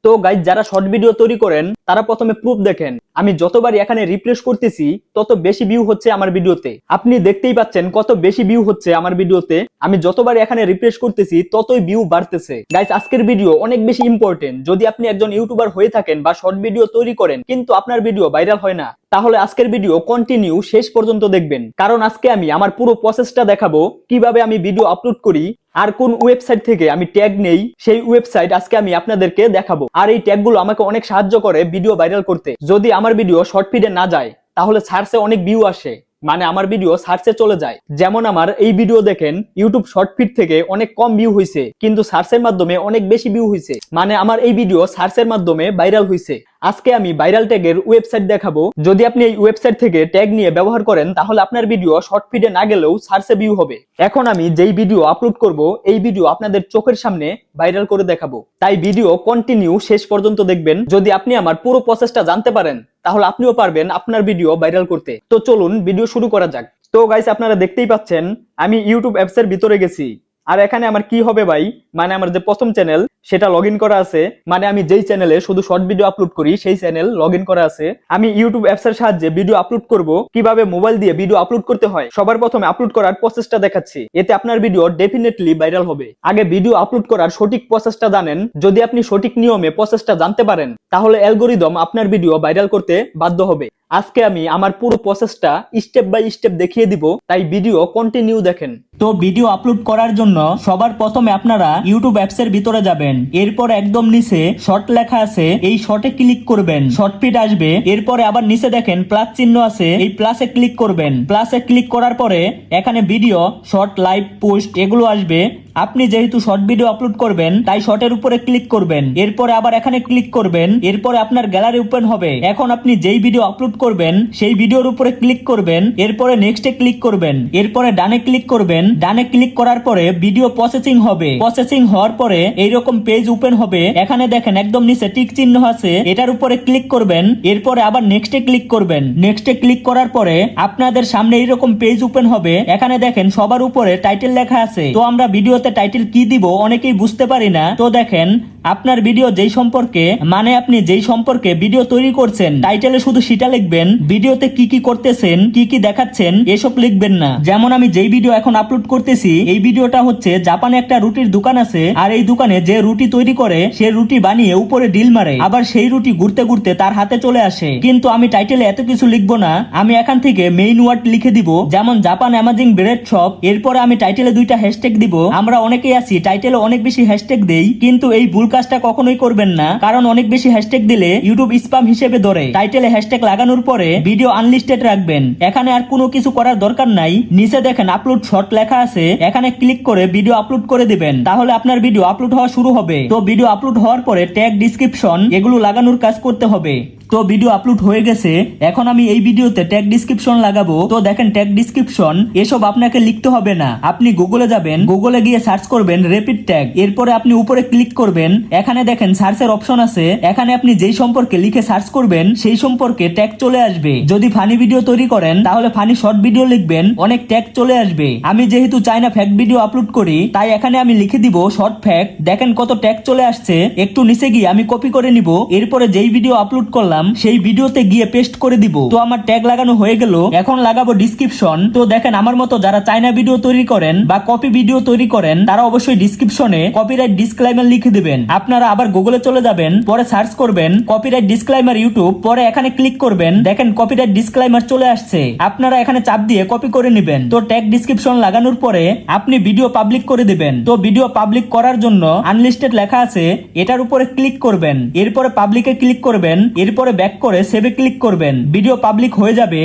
তো গাইজ যারা short video তৈরি করেন তারা প্রথমে প্রুফ দেখেন। আমি যতবারই এখানে রিফ্রেশ করতেছি তত বেশি ভিউ হচ্ছে আমার ভিডিওতে। আপনি দেখতেই পাচ্ছেন কত বেশি ভিউ হচ্ছে আমার ভিডিওতে। আমি যতবারই এখানে রিফ্রেশ করতেছি ততই ভিউ বাড়তেছে। গাইজ আজকের ভিডিও অনেক বেশি ইম্পর্টেন্ট। যদি আপনি একজন ইউটিউবার হয়ে থাকেন বা শর্ট ভিডিও তৈরি করেন কিন্তু আপনার ভিডিও ভাইরাল হয় না, তাহলে আজকের ভিডিও কন্টিনিউ শেষ পর্যন্ত দেখবেন। কারণ আজকে আমি আমার পুরো প্রসেসটা দেখাবো, কিভাবে আমি ভিডিও আপলোড করি আর কোন ওয়েবসাইট থেকে আমি ট্যাগ নেই সেই ওয়েবসাইট আজকে আমি আপনাদেরকে দেখাবো। আর এই ট্যাগগুলো আমাকে অনেক সাহায্য করে ভিডিও ভাইরাল করতে। যদি আমার ভিডিও শর্ট ফিডে না যায় তাহলে সার্চে অনেক ভিউ আসে, মানে আমার ভিডিও সার্চে চলে যায়। যেমন আমার এই ভিডিও দেখেন ইউটিউব শর্ট ফিড থেকে অনেক কম ভিউ হয়েছে কিন্তু সার্চের মাধ্যমে অনেক বেশি ভিউ হয়েছে, মানে আমার এই ভিডিও সার্চের মাধ্যমে ভাইরাল হয়েছে। আজকে আমি ভাইরাল ট্যাগের ওয়েবসাইট দেখাবো। যদি আপনি এই ওয়েবসাইট থেকে ট্যাগ নিয়ে ব্যবহার করেন তাহলে আপনার ভিডিও শর্ট ফিডে না গেলেও সার্চে ভিউ হবে। এখন আমি যেই ভিডিও আপলোড করব এই ভিডিও আপনাদের চোখের সামনে ভাইরাল করে দেখাবো, তাই ভিডিও কন্টিনিউ শেষ পর্যন্ত দেখবেন। যদি আপনি আমার পুরো প্রসেসটা জানতে পারেন তাহলে আপনিও পারবেন আপনার ভিডিও ভাইরাল করতে। তো চলুন ভিডিও শুরু করা যাক। তো গাইস আপনারা দেখতেই পাচ্ছেন আমি ইউটিউব অ্যাপস এর ভিতরে গেছি। আর এখানে আমার কি হবে ভাই, মানে আমার যে প্রথম চ্যানেল সেটা লগ ইন করা আছে, মানে আমি যেই চ্যানেলে শুধু শর্ট ভিডিও আপলোড করি সেই চ্যানেল লগ ইন করা আছে। আমি ইউটিউব অ্যাপস এর সাহায্যে ভিডিও আপলোড করব। কিভাবে মোবাইল দিয়ে ভিডিও আপলোড করতে হয় সবার প্রথমে আপলোড করার প্রসেসটা দেখাচ্ছি, এতে আপনার ভিডিও ডেফিনেটলি ভাইরাল হবে। আগে ভিডিও আপলোড করার সঠিক প্রসেসটা জানেন। যদি আপনি সঠিক নিয়মে প্রসেসটা জানতে পারেন তাহলে অ্যালগরিদম আপনার ভিডিও ভাইরাল করতে বাধ্য হবে। আজকে আমি আমার পুরো প্রসেসটা স্টেপ বাই স্টেপ দেখিয়ে দিব, তাই ভিডিও কন্টিনিউ দেখেন। তো ভিডিও আপলোড করার জন্য সবার প্রথমে আপনারা ইউটিউব অ্যাপস এর ভিতরে যাবেন। এরপর একদম নিচে শর্ট লেখা আছে, এই শর্টে ক্লিক করবেন, শর্ট ফিড আসবে। এরপরে আবার নিচে দেখেন প্লাস চিহ্ন আছে, এই প্লাসে ক্লিক করবেন। প্লাসে ক্লিক করার পরে এখানে ভিডিও, শর্ট, লাইভ, পোস্ট এগুলো আসবে। আপনি যেহেতু শর্ট ভিডিও আপলোড করবেন তাই শর্টের উপরে ক্লিক করবেন। এরপরে আবার এখানে ক্লিক করবেন। এরপরে আপনার গ্যালারি ওপেন হবে। এখন আপনি যেই ভিডিও আপলোড করবেন সেই ভিডিওর উপরে ক্লিক করবেন। এরপরে নেক্সটে ক্লিক করবেন। এরপরে ডানে ক্লিক করবেন। ডানে ক্লিক করার পরে ভিডিও প্রসেসিং হবে। প্রসেসিং হওয়ার পরে এইরকম পেজ ওপেন হবে। এখানে দেখেন একদম নিচে টিক চিহ্ন আছে, এটার উপরে ক্লিক করবেন। এরপরে আবার নেক্সটে ক্লিক করবেন। নেক্সটে ক্লিক করার পরে আপনাদের সামনে এইরকম পেজ ওপেন হবে। এখানে দেখেন সবার উপরে টাইটেল লেখা আছে। তো আমরা ভিডিওতে টাইটেল কি দিব অনেকেই বুঝতে পারি না। তো দেখেন আপনার ভিডিও যেই সম্পর্কে, মানে আপনি যেই সম্পর্কে ভিডিও তৈরি করছেন টাইটেলে শুধু সেটা লিখবেন। ভিডিওতে কি কি করতেছেন, কি কি দেখাচ্ছেন এসব লিখবেন না। যেমন আমি যেই ভিডিও এখন আপলোড করতেছি এই ভিডিওটা হচ্ছে জাপানে একটা রুটির দোকান আছে, আর এই দোকানে যে রুটি তৈরি করে সে রুটি বানিয়ে উপরে ডিল মারে, আবার সেই রুটি ঘুরতে ঘুরতে তার হাতে চলে আসে। কিন্তু আমি টাইটেলে এত কিছু লিখবো না, আমি এখান থেকে মেইন ওয়ার্ড লিখে দিব, যেমন জাপান অ্যামাজিং ব্রেড শপ। এরপরে আমি টাইটেলে দুইটা হ্যাশট্যাগ দিব। আমরা অনেকেই আছি টাইটেলে অনেক বেশি হ্যাশট্যাগ দেই, কিন্তু এই ভুল কাজটা কখনোই করবেন না, কারণ অনেক বেশি হ্যাশট্যাগ দিলে ইউটিউব স্প্যাম হিসেবে ধরে। টাইটেলে হ্যাশট্যাগ লাগানোর পরে ভিডিও আনলিস্টেড রাখবেন। এখানে আর কোনো কিছু করার দরকার নাই। নিচে দেখেন আপলোড শর্ট লেখা আছে, এখানে ক্লিক করে ভিডিও আপলোড করে দিবেন, তাহলে আপনার ভিডিও আপলোড হওয়া শুরু হবে। তো ভিডিও আপলোড হওয়ার পরে ট্যাগ, ডেসক্রিপশন এগুলো লাগানোর কাজ করতে হবে। তো ভিডিও আপলোড হয়ে গেছে। এখন আমি এই ভিডিওতে ট্যাগ ডেসক্রিপশন লাগাবো। তো দেখেন ট্যাগ ডেসক্রিপশন এসব আপনাকে লিখতে হবে না। আপনি গুগলে যাবেন, গুগলে গিয়ে সার্চ করবেন রেপিড ট্যাগ। এরপরে আপনি উপরে ক্লিক করবেন। এখানে দেখেন সার্চের অপশন আছে, এখানে আপনি যেই সম্পর্কে লিখে সার্চ করবেন সেই সম্পর্কে ট্যাগ চলে আসবে। যদি ফানি ভিডিও তৈরি করেন তাহলে ফানি শর্ট ভিডিও লিখবেন, অনেক ট্যাগ চলে আসবে। আমি যেহেতু চাইনা ফ্যাক্ট ভিডিও আপলোড করি তাই এখানে আমি লিখে দিব শর্ট ফ্যাক্ট। দেখেন কত ট্যাগ চলে আসছে। একটু নিচে গিয়ে আমি কপি করে নিব। এরপরে যেই ভিডিও আপলোড করলাম সেই ভিডিওতে গিয়ে পেস্ট করে দিব। তো আমার ট্যাগ লাগানো হয়ে গেল। এখন লাগাবো ডেসক্রিপশন। তো দেখেন আমার মতো যারা চাইনা ভিডিও তৈরি করেন বা কপি ভিডিও তৈরি করেন তারা অবশ্যই ডেসক্রিপশনে কপিরাইট ডিসক্লেইমার লিখে দিবেন। আপনারা আবার গুগলে চলে যাবেন, পরে সার্চ করবেন কপিরাইট ডিসক্লেইমার ইউটিউব, পরে এখানে ক্লিক করবেন। দেখেন কপিরাইট ডিসক্লেইমার চলে আসছে, আপনারা এখানে চাপ দিয়ে কপি করে নেবেন। তো ট্যাগ ডেসক্রিপশন লাগানোর পরে আপনি ভিডিও পাবলিক করে দিবেন। তো ভিডিও পাবলিক করার জন্য আনলিস্টেড লেখা আছে, এটার উপরে ক্লিক করবেন। এরপরে পাবলিকে ক্লিক করবেন। এরপরে ব্যাক করে সেভে ক্লিক করবেন। ভিডিও পাবলিক হয়ে যাবে।